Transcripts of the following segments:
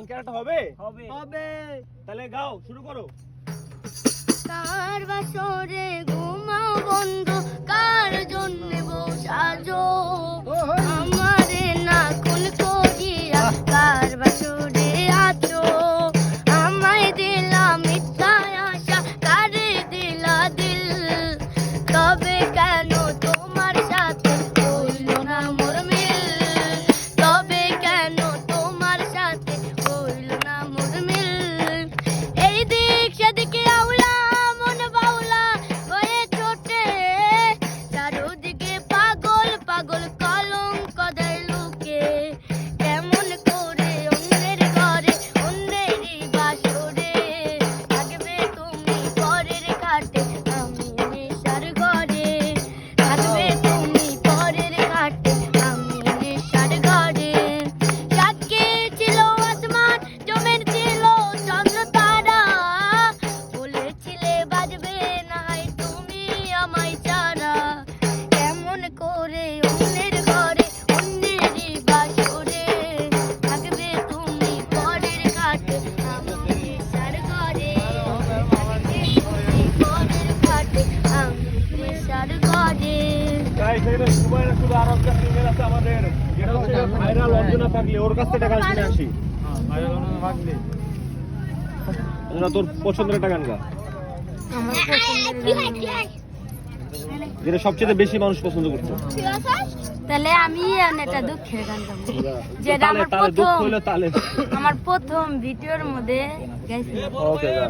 Character হবে? হবে। তাহলে গাও, শুরু করো। কার বাসরে ঘুমাও বন্ধু, কার জন্য বউ সাজো, আমারে না খুন করিয়া কার বাসরে আছো, আমায় দিলা মিথ্যা আশা, কারে দিলা দিল, তবে কেন তোমার সাথে হইল না মোর মিল, তবে কেন তোমার সাথে হইল না মোর মিল, এই দিক সেদিকে আউলা মন বাউলা হয়ে ছোটে, চারদিকে পাগল পাগল কলঙ্ক দেয় লোকে, কেমন করে অন্যের ঘরে অন্যেরই বাসরে থাকবে তুমি পরের ঘাটে আমি নেশার ঘরে, থাকবে তুমি পরের ঘাটে আমি নেশার ঘরে, সাক্ষী ছিল আসমান জমের ছিল চন্দ্র তারা, বলেছিলে বাজবে না তুমি আমায় ছাড়া, কেমন করে অন্যের ঘরে অন্যেরই বাসরে থাকবে তুমি পরের ঘাটে আমি নেশার ঘরে, থাকবে তুমি পরের ঘাটে আমি নেশার ঘরে। গাইস, এখানে সুমাইরা শুধু আর একটা সিঙ্গেল আছে আমাদের, যেটা হচ্ছে ভাইরাল অঞ্জনা থাকলে ওর কাছ থেকে গান শুনে আসি। অঞ্জনা, তোর পছন্দের একটা গান গা, আমার পছন্দের যেটা সবচেয়ে বেশি মানুষ পছন্দ করছে। তাহলে আমি একটা দুঃখের গান গাবো, যেটা তালে আমার তালে দুঃখ প্রথম হইলে তালে। আমার প্রথম ভিডিওর মধ্যে গাইছি। ওকে গা।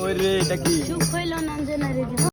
ওই রে, এটা কি? চুপ হইল না জানা রে।